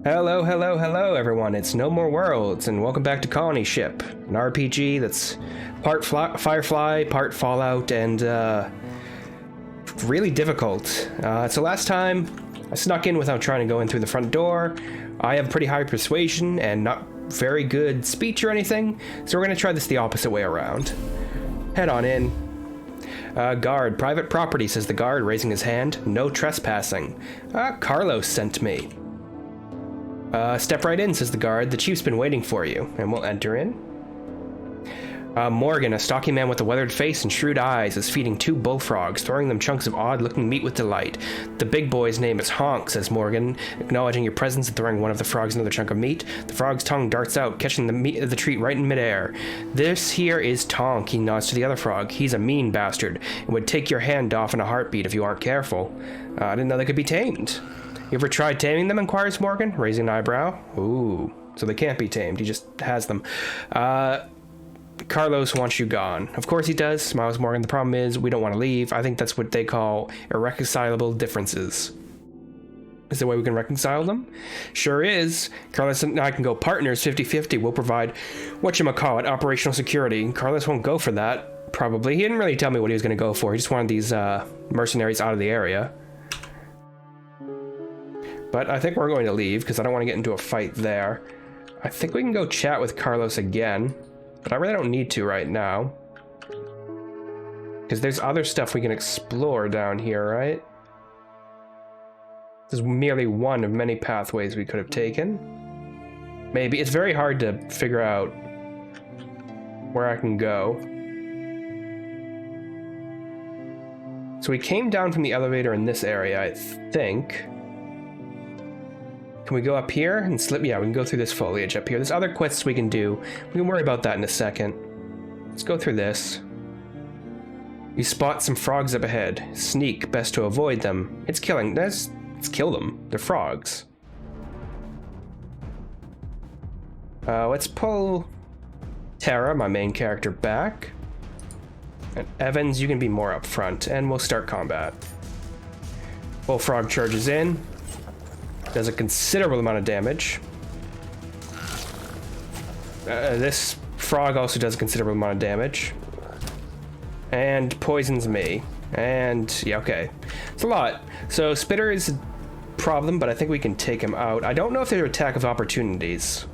Hello, hello, hello, everyone. It's No More Worlds, and welcome back to Colony Ship, an RPG that's part Firefly, part Fallout, and really difficult. So last time, I snuck in without trying to go in through the front door. I have pretty high persuasion and not very good speech or anything, so we're going to try this the opposite way around. Head on in. Guard, private property, says the guard, raising his hand. No trespassing. Carlos sent me. Step right in, says the guard. The chief's been waiting for you. And we'll enter in. Morgan, a stocky man with a weathered face and shrewd eyes, is feeding two bullfrogs, throwing them chunks of odd-looking meat with delight. The big boy's name is Honk, says Morgan, acknowledging your presence and throwing one of the frogs another chunk of meat. The frog's tongue darts out, catching the meat of the treat right in midair. This here is Tonk, he nods to the other frog. He's a mean bastard, and would take your hand off in a heartbeat if you aren't careful. I didn't know they could be tamed. You ever tried taming them, inquires Morgan, raising an eyebrow. Ooh, so they can't be tamed, he just has them. Carlos wants you gone. Of course he does, smiles Morgan. The problem is, we don't want to leave. I think that's what they call irreconcilable differences. Is there a way we can reconcile them? Sure is. Carlos and I can go partners 50-50. We'll provide, whatchamacallit, operational security. Carlos won't go for that, probably. He didn't really tell me what he was going to go for. He just wanted these mercenaries out of the area. But I think we're going to leave, because I don't want to get into a fight there. I think we can go chat with Carlos again. But I really don't need to right now. Because there's other stuff we can explore down here, right? This is merely one of many pathways we could have taken. Maybe. It's very hard to figure out where I can go. So we came down from the elevator in this area, I think. Can we go up here and slip? Yeah, we can go through this foliage up here. There's other quests we can do. We can worry about that in a second. Let's go through this. You spot some frogs up ahead. Sneak, best to avoid them. It's killing. Let's kill them. They're frogs. Let's pull Tara, my main character, back. And Evans, you can be more up front, and we'll start combat. Bullfrog charges in. Does a considerable amount of damage. This frog also does a considerable amount of damage. And poisons me. And, yeah, okay. It's a lot. So, Spitter is a problem, but I think we can take him out. I don't know if they're attack of opportunities.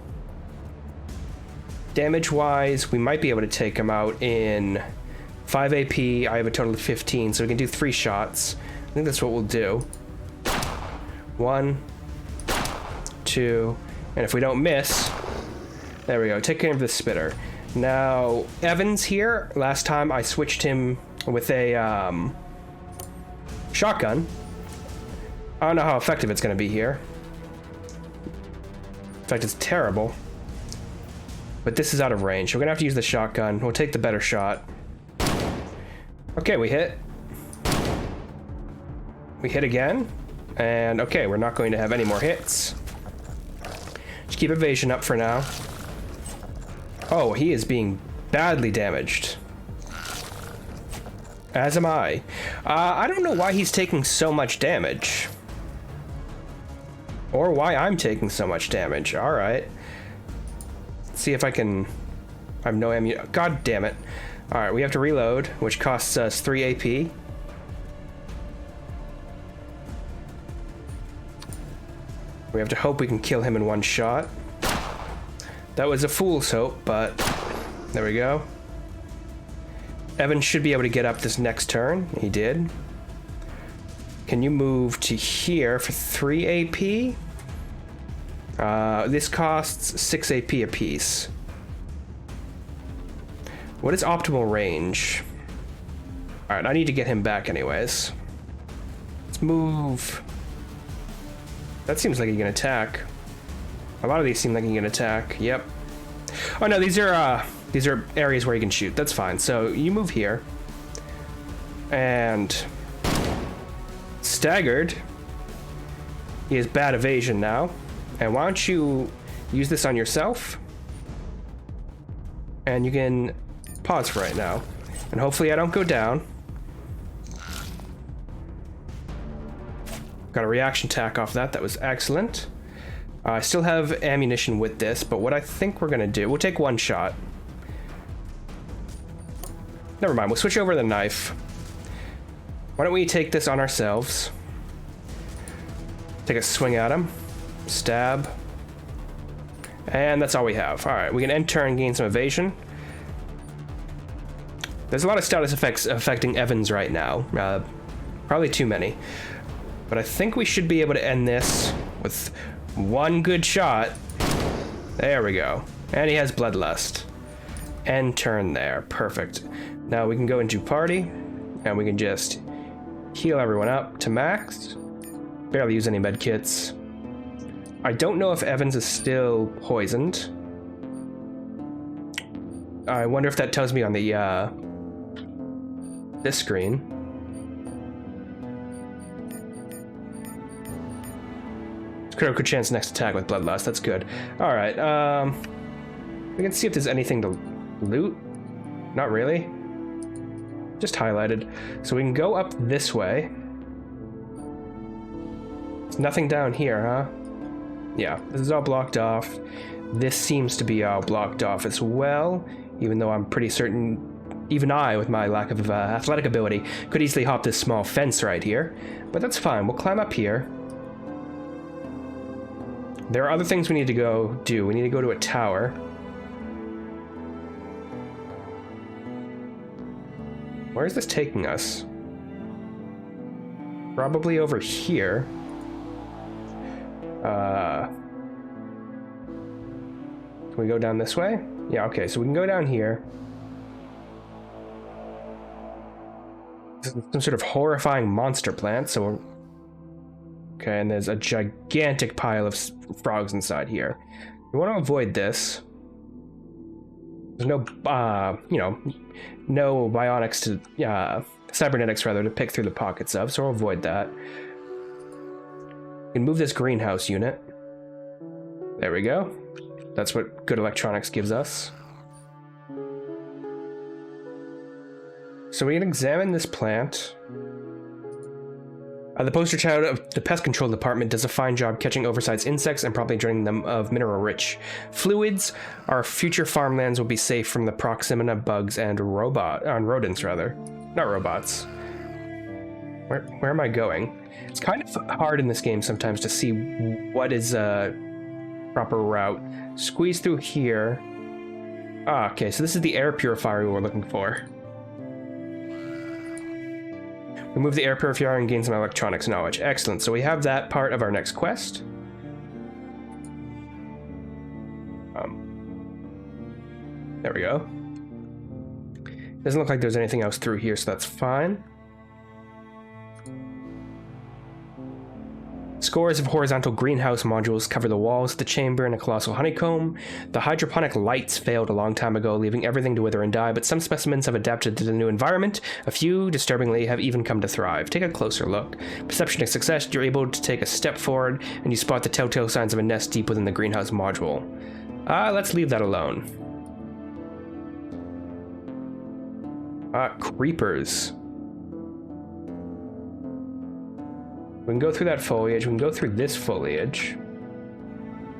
Damage-wise, we might be able to take him out in 5 AP. I have a total of 15, so we can do 3 shots. I think that's what we'll do. 1, 2, and if we don't miss, there we go, take care of the Spitter. Now, Evans here, last time I switched him with a shotgun. I don't know how effective it's going to be here. In fact, it's terrible. But this is out of range, so we're going to have to use the shotgun. We'll take the better shot. Okay, we hit. We hit again. And okay, we're not going to have any more hits. Just keep evasion up for now. Oh, he is being badly damaged. As am I. I don't know why he's taking so much damage. Or why I'm taking so much damage. Alright. Let's see if I can... I have no ammunition. God damn it. Alright, we have to reload, which costs us 3 AP. We have to hope we can kill him in one shot. That was a fool's hope, but there we go. Evan should be able to get up this next turn. He did. Can you move to here for 3 AP? This costs 6 AP apiece. What is optimal range? Alright, I need to get him back anyways. Let's move... That seems like he can attack. A lot of these seem like he can attack. Yep. Oh no, these are areas where he can shoot. That's fine. So you move here. And staggered. He has bad evasion now. And why don't you use this on yourself? And you can pause for right now. And hopefully I don't go down. Got a reaction attack off that. That was excellent. I still have ammunition with this, but what I think we're gonna do, we'll take one shot. Never mind, we'll switch over to the knife. Why don't we take this on ourselves? Take a swing at him. Stab. And that's all we have. Alright, we can end turn and gain some evasion. There's a lot of status effects affecting Evans right now. Probably too many. But I think we should be able to end this with one good shot. There we go. And he has Bloodlust. End turn there. Perfect. Now we can go into party, and we can just heal everyone up to max. Barely use any med kits. I don't know if Evans is still poisoned. I wonder if that tells me on the this screen. Critical chance next attack with Bloodlust. That's good. All right. We can see if there's anything to loot. Not really. Just highlighted. So we can go up this way. There's nothing down here, huh? Yeah, this is all blocked off. This seems to be all blocked off as well, even though I'm pretty certain even I, with my lack of athletic ability, could easily hop this small fence right here. But that's fine. We'll climb up here. There are other things we need to go do. We need to go to a tower. Where is this taking us? Probably over here. Can we go down this way? Yeah, okay, so we can go down here. Some sort of horrifying monster plant, so we're... Okay, and there's a gigantic pile of frogs inside here. We want to avoid this. There's no, no bionics to, cybernetics rather, to pick through the pockets of, so we'll avoid that. We can move this greenhouse unit. There we go. That's what good electronics gives us. So we can examine this plant. The poster child of the pest control department does a fine job catching oversized insects and promptly draining them of mineral-rich fluids. Our future farmlands will be safe from the proximity of bugs and rodents, rather. Not robots. Where am I going? It's kind of hard in this game sometimes to see what is a proper route. Squeeze through here. Ah, okay, so this is the air purifier we were looking for. Remove the air purifier and gain some electronics knowledge. Excellent. So we have that part of our next quest. There we go. Doesn't look like there's anything else through here, so that's fine. Scores of horizontal greenhouse modules cover the walls of the chamber in a colossal honeycomb. The hydroponic lights failed a long time ago, leaving everything to wither and die, but some specimens have adapted to the new environment. A few, disturbingly, have even come to thrive. Take a closer look. Perception of success, you're able to take a step forward, and you spot the telltale signs of a nest deep within the greenhouse module. Let's leave that alone. Creepers. We can go through that foliage, we can go through this foliage.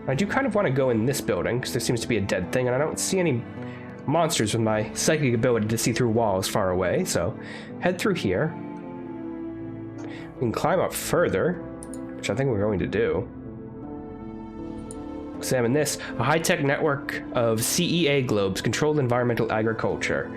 I do kind of want to go in this building, because there seems to be a dead thing, and I don't see any monsters with my psychic ability to see through walls far away, so head through here. We can climb up further, which I think we're going to do. Examine this. A high-tech network of CEA globes control environmental agriculture.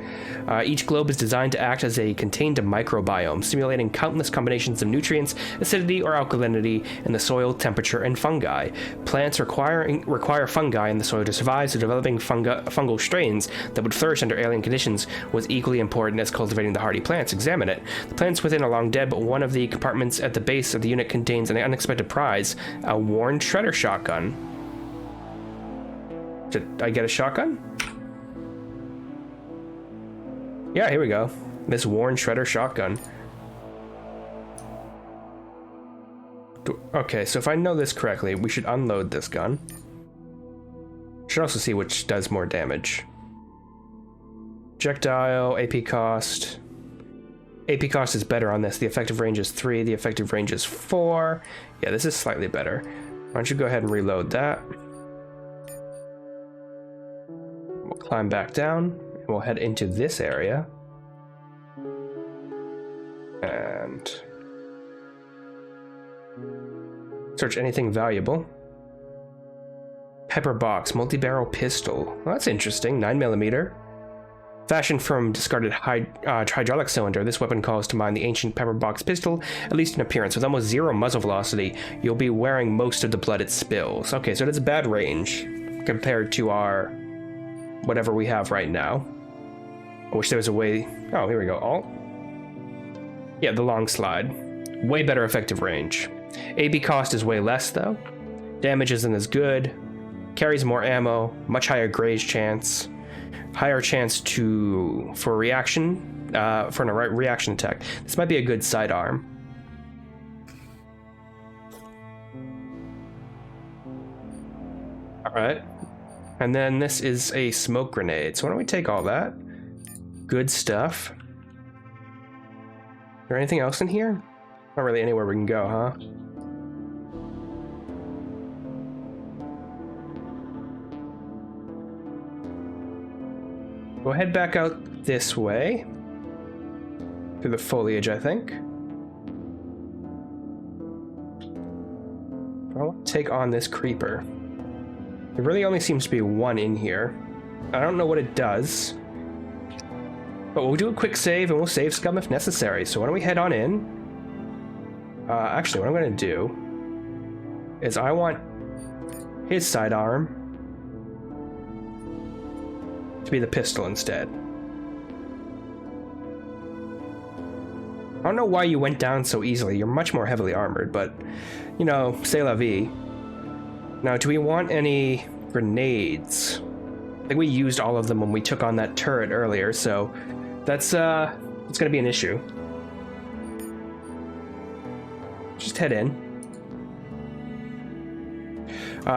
Each globe is designed to act as a contained microbiome, simulating countless combinations of nutrients, acidity, or alkalinity in the soil, temperature, and fungi. Plants require fungi in the soil to survive, so developing fungal strains that would flourish under alien conditions was equally important as cultivating the hardy plants. Examine it. The plants within are long dead, but one of the compartments at the base of the unit contains an unexpected prize, a worn shredder shotgun. Did I get a shotgun? Yeah, here we go. This worn shredder shotgun. Okay, so if I know this correctly, we should unload this gun. Should also see which does more damage. Projectile, AP cost. AP cost is better on this. The effective range is 3, the effective range is 4. Yeah, this is slightly better. Why don't you go ahead and reload that? We'll climb back down, and we'll head into this area. And search anything valuable. Pepper box, multi-barrel pistol. Well, that's interesting. 9mm. Fashioned from discarded hydraulic cylinder, this weapon calls to mind the ancient pepper box pistol, at least in appearance. With almost zero muzzle velocity, you'll be wearing most of the blood it spills. Okay, so it's a bad range compared to our whatever we have right now. I wish there was a way. Oh, here we go. Alt. Yeah, the long slide. Way better effective range. AB cost is way less though. Damage isn't as good. Carries more ammo. Much higher graze chance. Higher chance for reaction, for a reaction attack. This might be a good sidearm. All right. And then this is a smoke grenade. So why don't we take all that? Good stuff. Is there anything else in here? Not really anywhere we can go, huh? We'll head back out this way. Through the foliage, I think. I'll take on this creeper. There really only seems to be one in here. I don't know what it does. But we'll do a quick save and we'll save scum if necessary. So why don't we head on in? Actually, what I'm going to do is I want his sidearm to be the pistol instead. I don't know why you went down so easily. You're much more heavily armored, but, you know, c'est la vie. Now, do we want any grenades? I think we used all of them when we took on that turret earlier, so that's it's gonna be an issue. Just head in.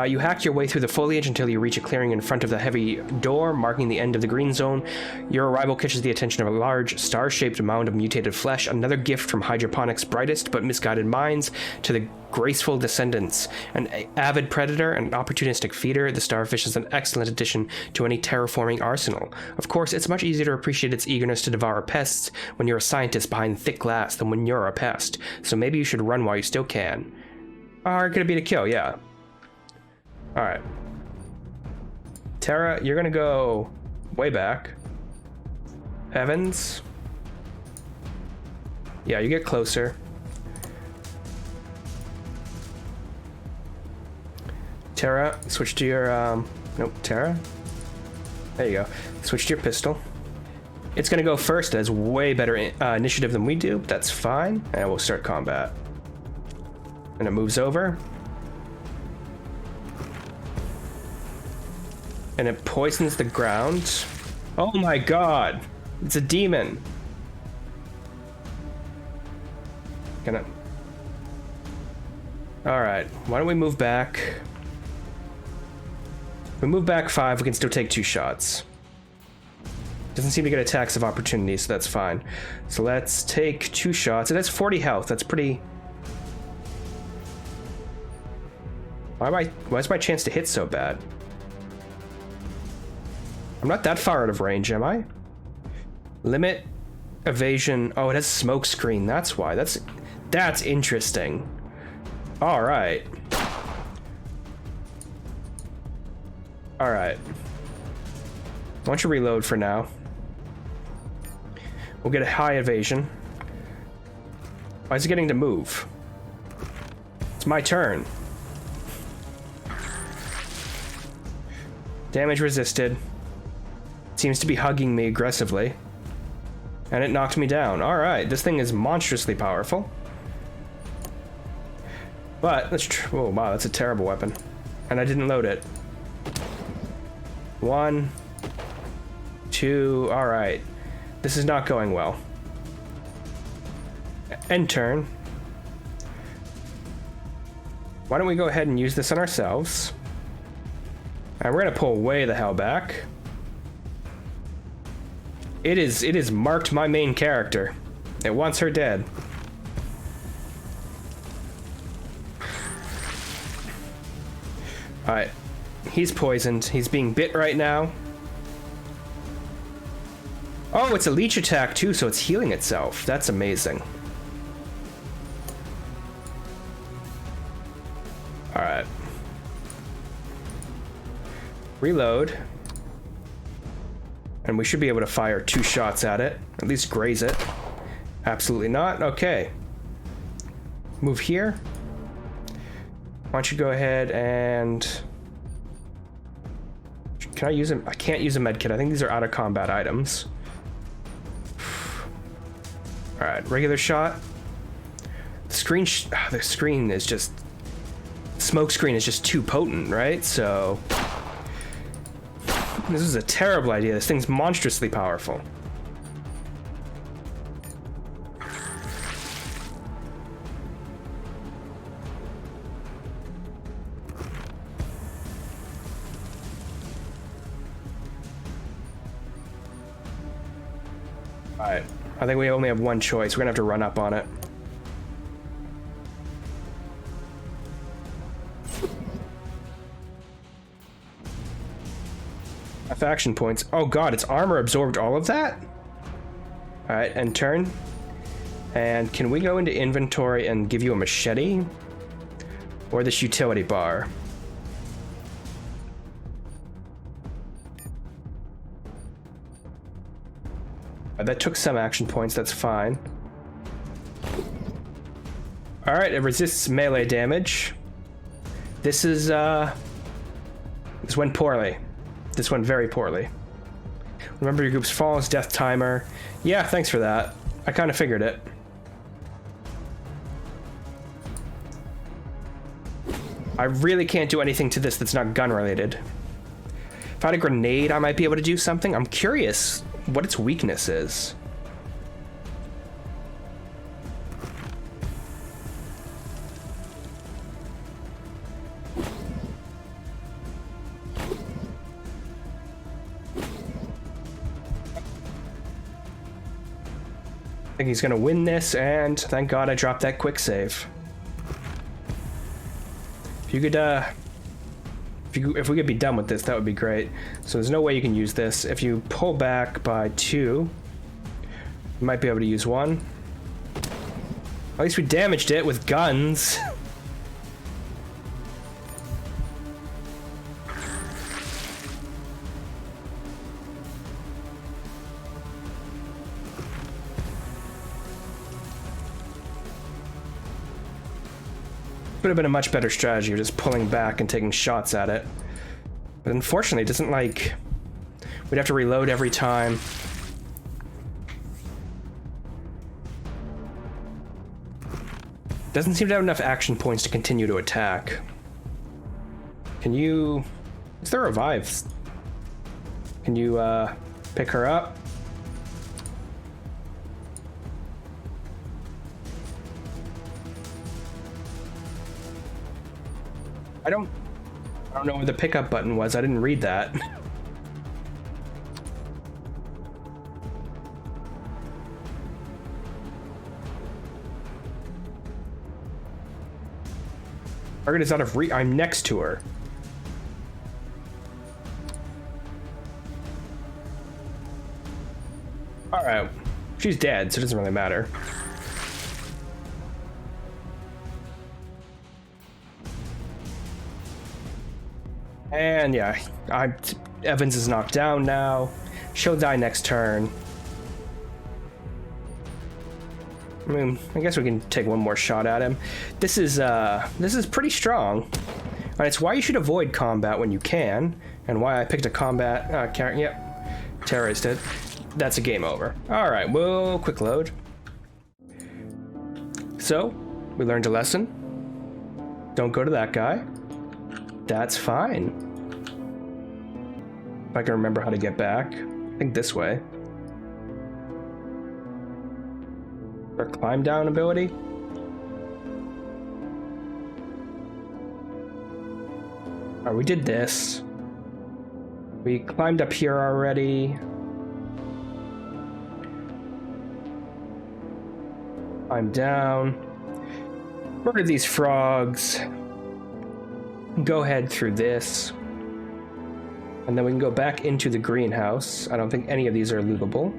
You hack your way through the foliage until you reach a clearing in front of the heavy door, marking the end of the green zone. Your arrival catches the attention of a large, star-shaped mound of mutated flesh, another gift from hydroponics' brightest but misguided minds to the graceful descendants. An avid predator and opportunistic feeder, the starfish is an excellent addition to any terraforming arsenal. Of course, it's much easier to appreciate its eagerness to devour pests when you're a scientist behind thick glass than when you're a pest, so maybe you should run while you still can. Gonna be to kill, yeah. Alright. Tara, you're gonna go way back. Evans. Yeah, you get closer. Tara, switch to your, nope, Tara. There you go. Switch to your pistol. It's gonna go first. It has way better initiative than we do, but that's fine. And we'll start combat. And it moves over. And it poisons the ground. Oh my god! It's a demon! Gonna... Alright, why don't we move back? If we move back 5, we can still take 2 shots. Doesn't seem to get attacks of opportunity, so that's fine. So let's take 2 shots. It has 40 health, that's pretty... Why is my chance to hit so bad? I'm not that far out of range, am I? Limit evasion. Oh, it has smoke screen. That's why. That's interesting. All right. All right. Why don't you reload for now? We'll get a high evasion. Why is it getting to move? It's my turn. Damage resisted. Seems to be hugging me aggressively. And it knocked me down. Alright, this thing is monstrously powerful. But, oh wow, that's a terrible weapon. And I didn't load it. 1, 2, alright. This is not going well. End turn. Why don't we go ahead and use this on ourselves? And we're gonna pull way the hell back. It is marked my main character. It wants her dead. Alright. He's poisoned. He's being bit right now. Oh, it's a leech attack too, so it's healing itself. That's amazing. Alright. Reload. And we should be able to fire 2 shots at it. At least graze it. Absolutely not. Okay. Move here. Why don't you go ahead and... Can I use them? I can't use a med kit. I think these are out of combat items. Alright, regular shot. The screen is just... Smoke screen is just too potent, right? So... This is a terrible idea. This thing's monstrously powerful. Alright, I think we only have one choice. We're gonna have to run up on it. Action points. Oh god, its armor absorbed all of that? Alright, and turn. And can we go into inventory and give you a machete? Or this utility bar? That took some action points, that's fine. Alright, it resists melee damage. This went poorly. This went very poorly. Remember your group's falls, death timer. Yeah, thanks for that. I kind of figured it. I really can't do anything to this that's not gun related. If I had a grenade, I might be able to do something. I'm curious what its weakness is. I think he's gonna win this, and thank God I dropped that quick save. If you could, if we could be done with this, that would be great. So there's no way you can use this. If you pull back by 2, you might be able to use 1. At least we damaged it with guns. Would have been a much better strategy of just pulling back and taking shots at it. But unfortunately, it doesn't like... We'd have to reload every time. Doesn't seem to have enough action points to continue to attack. Can you... Is there revives? Can you, pick her up? I don't know where the pickup button was. I didn't read that. Target is out of reach. I'm next to her. Alright. She's dead, so it doesn't really matter. And yeah, Evans is knocked down now. She'll die next turn. I mean, I guess we can take one more shot at him. This is pretty strong. And it's why you should avoid combat when you can, and why I picked a combat character. Yep, terrorist it. That's a game over. All right, we'll quick load. So, we learned a lesson. Don't go to that guy. That's fine. If I can remember how to get back. I think this way. Our climb down ability. Alright, we did this. We climbed up here already. Climb down. Murder these frogs. go ahead through this. And then we can go back into the greenhouse. I don't think any of these are lootable.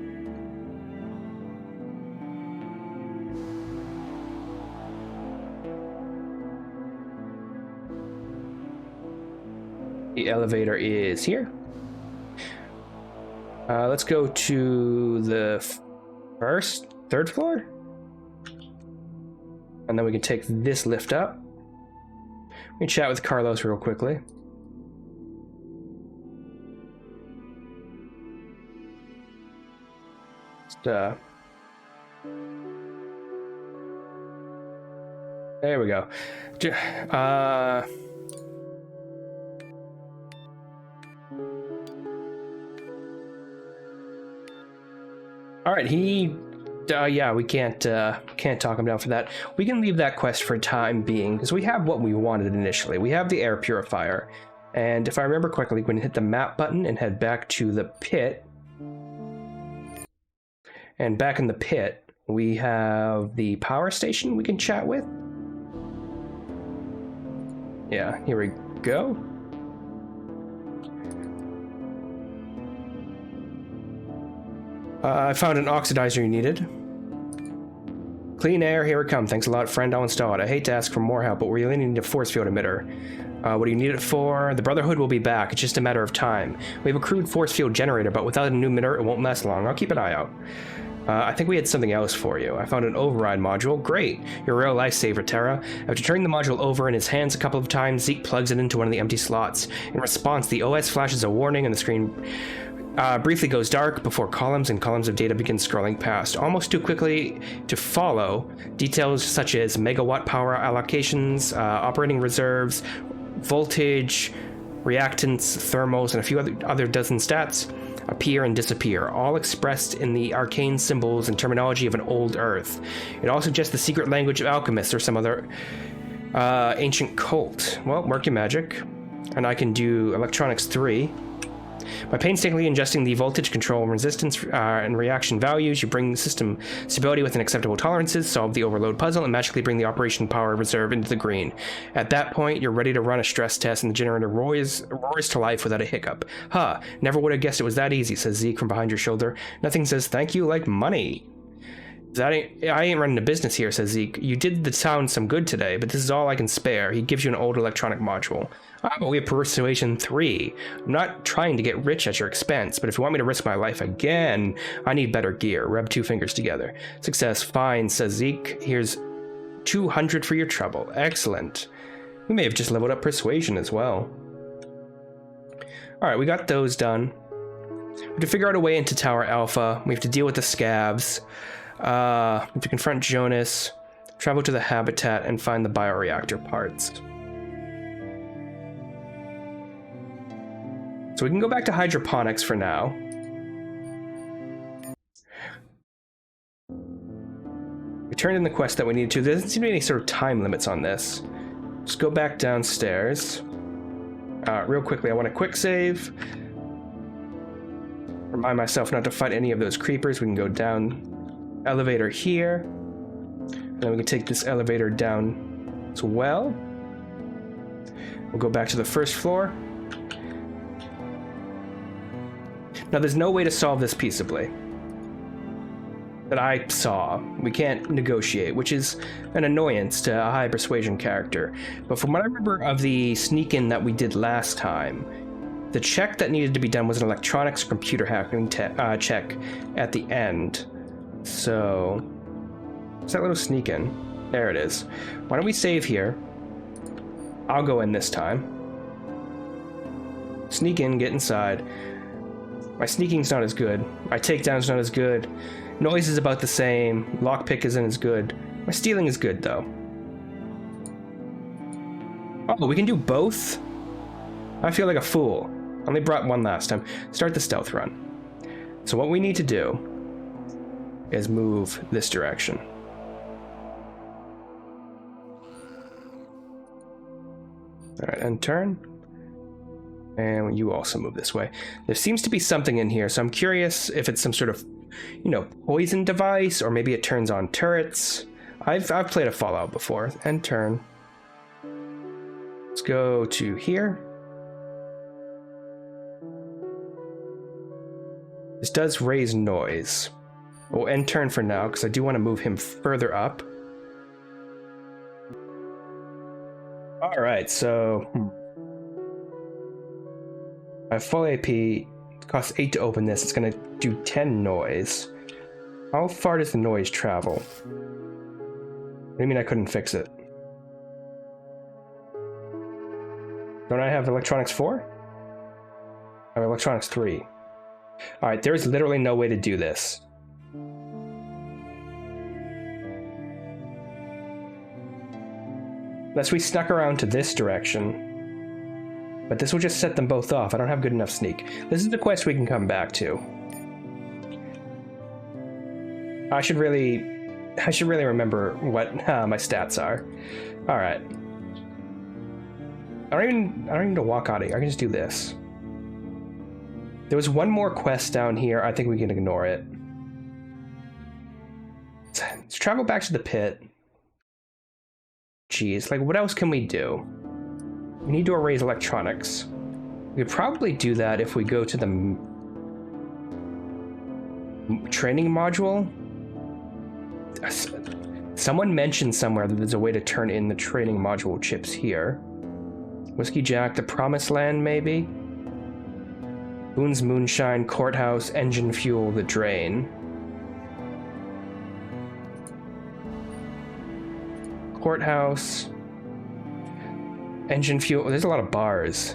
The elevator is here. Let's go to the third floor. And then we can take this lift up. We can chat with Carlos real quickly. There we go. All right, yeah, we can't talk him down for that. We can leave that quest for time being, because we have what we wanted initially. We have the air purifier, and if I remember correctly, we can hit the map button and head back to the pit. And back in the pit, we have the power station we can chat with. Yeah, here we go. I found an oxidizer you needed. Clean air, here it comes. Thanks a lot, friend. I'll install it. I hate to ask for more help, but we really need a force field emitter. What do you need it for? The Brotherhood will be back. It's just a matter of time. We have a crude force field generator, but without a new emitter, it won't last long. I'll keep an eye out. I think we had something else for you. I found an override module. Great. You're a real lifesaver, Terra. After turning the module over in his hands a couple of times, Zeke plugs it into one of the empty slots. In response, the OS flashes a warning and the screen briefly goes dark before columns and columns of data begin scrolling past, almost too quickly to follow. Details such as megawatt power allocations, operating reserves, voltage, reactants, thermals, and a few other dozen stats appear and disappear, all expressed in the arcane symbols and terminology of an old Earth. It all suggests the secret language of alchemists or some other ancient cult. Well, work your magic. And I can do electronics 3. By painstakingly adjusting the voltage control, resistance, and reaction values, you bring the system stability within acceptable tolerances, solve the overload puzzle, and magically bring the operation power reserve into the green. At that point, you're ready to run a stress test, and the generator roars to life without a hiccup. Huh, never would have guessed it was that easy, says Zeke from behind your shoulder. Nothing says thank you like money. I ain't running a business here, says Zeke. You did the town some good today, but this is all I can spare. He gives you an old electronic module. But we have Persuasion 3. I'm not trying to get rich at your expense, but if you want me to risk my life again, I need better gear. Rub 2 fingers together. Success, fine, says Zeke. Here's 200 for your trouble. Excellent. We may have just leveled up Persuasion as well. Alright, we got those done. We have to figure out a way into Tower Alpha. We have to deal with the scavs. We have to confront Jonas, travel to the habitat, and find the bioreactor parts. So we can go back to hydroponics for now. We turned in the quest that we needed to. There doesn't seem to be any sort of time limits on this. Just go back downstairs. Real quickly, I want a quick save. Remind myself not to fight any of those creepers. We can go down elevator here. And then we can take this elevator down as well. We'll go back to the first floor. Now, there's no way to solve this peaceably that I saw. We can't negotiate, which is an annoyance to a high persuasion character. But from what I remember of the sneak-in that we did last time, the check that needed to be done was an electronics computer hacking check at the end. So, what's that little sneak-in? There it is. Why don't we save here? I'll go in this time. Sneak in, get inside. My sneaking's not as good. My takedown's not as good. Noise is about the same. Lockpick isn't as good. My stealing is good, though. Oh, we can do both? I feel like a fool. Only brought one last time. Start the stealth run. So what we need to do is move this direction. Alright, and turn. And you also move this way. There seems to be something in here, so I'm curious if it's some sort of, poison device, or maybe it turns on turrets. I've played a Fallout before. And turn. Let's go to here. This does raise noise. We'll end turn for now, because I do want to move him further up. Alright, so... I have full AP. It costs 8 to open this. It's going to do 10 noise. How far does the noise travel? What do you mean I couldn't fix it? Don't I have electronics 4? I have electronics 3. Alright, there's literally no way to do this. Unless we snuck around to this direction. But this will just set them both off. I don't have good enough sneak. This is the quest we can come back to. I should really remember what my stats are. Alright. I don't even need to walk out of here. I can just do this. There was one more quest down here. I think we can ignore it. Let's travel back to the pit. Jeez, like what else can we do? We need to erase electronics. We could probably do that if we go to the training module. Someone mentioned somewhere that there's a way to turn in the training module chips here. Whiskey Jack, the Promised Land, maybe? Boone's Moonshine, Courthouse, Engine Fuel, the Drain. Courthouse, Engine Fuel. There's a lot of bars.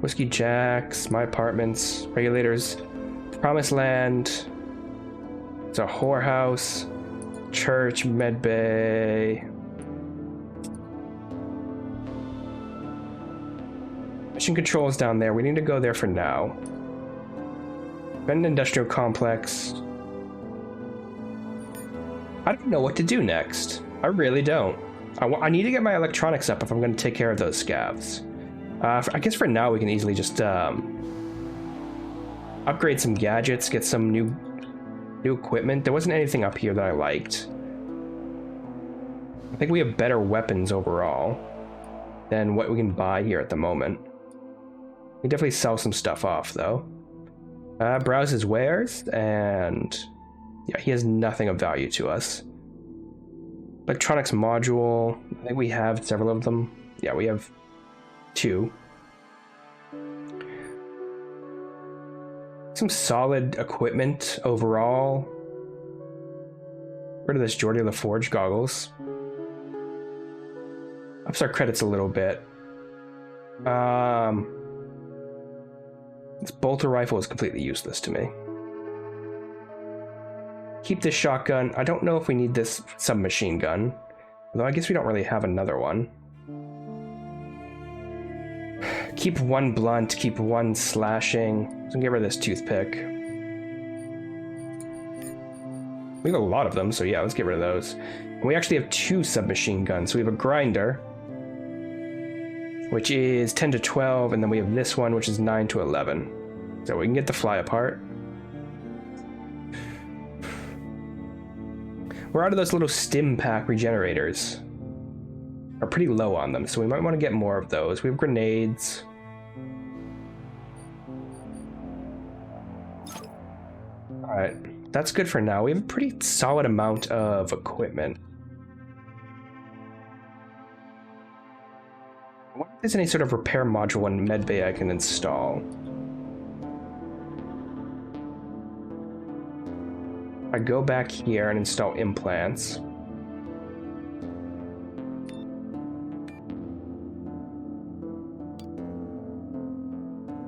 Whiskey Jack's, My Apartments, Regulators, Promised Land. It's a whorehouse, church, medbay. Mission control is down there. We need to go there for now. Bend Industrial Complex. I don't know what to do next. I really don't. I need to get my electronics up if I'm going to take care of those scavs. I guess for now we can easily just upgrade some gadgets, get some new equipment. There wasn't anything up here that I liked. I think we have better weapons overall than what we can buy here at the moment. We definitely sell some stuff off though. Browse his wares, and yeah, he has nothing of value to us. Electronics module, I think we have several of them. Yeah, we have 2. Some solid equipment overall. Rid of this Geordie LaForge goggles. Ups our credits a little bit. This bolter rifle is completely useless to me. Keep this shotgun. I don't know if we need this submachine gun. Although I guess we don't really have another one. Keep 1 blunt, keep 1 slashing. So get rid of this toothpick. We have a lot of them, so yeah, let's get rid of those. And we actually have 2 submachine guns. So we have a grinder, which is 10 to 12, and then we have this one, which is 9 to 11. So we can get the fly apart. We're out of those little stim pack regenerators. Are pretty low on them, so we might want to get more of those. We have grenades. Alright, that's good for now. We have a pretty solid amount of equipment. I wonder if there's any sort of repair module in medbay I can install. I go back here and install implants.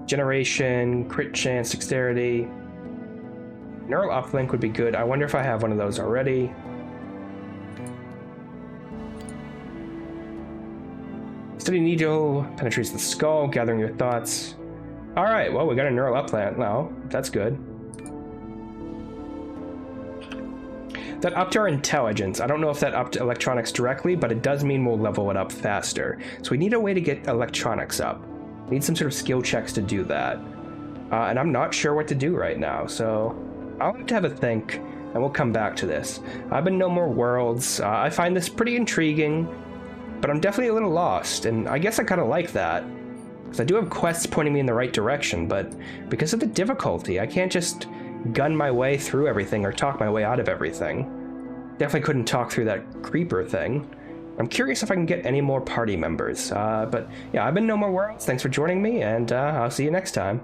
Generation, crit chance, dexterity. Neural uplink would be good. I wonder if I have one of those already. Study needle, penetrates the skull, gathering your thoughts. Alright, well, we got a neural uplink now. That's good. That upped our intelligence. I don't know if that upped electronics directly, but it does mean we'll level it up faster. So we need a way to get electronics up. We need some sort of skill checks to do that. And I'm not sure what to do right now, so I'll have to have a think, and we'll come back to this. I've been No More Worlds. I find this pretty intriguing. but I'm definitely a little lost, and I guess I kind of like that. Because I do have quests pointing me in the right direction, but because of the difficulty, I can't just gun my way through everything or talk my way out of everything. Definitely couldn't talk through that creeper thing. I'm curious if I can get any more party members. But yeah, I've been No More Worlds. Thanks for joining me, and I'll see you next time.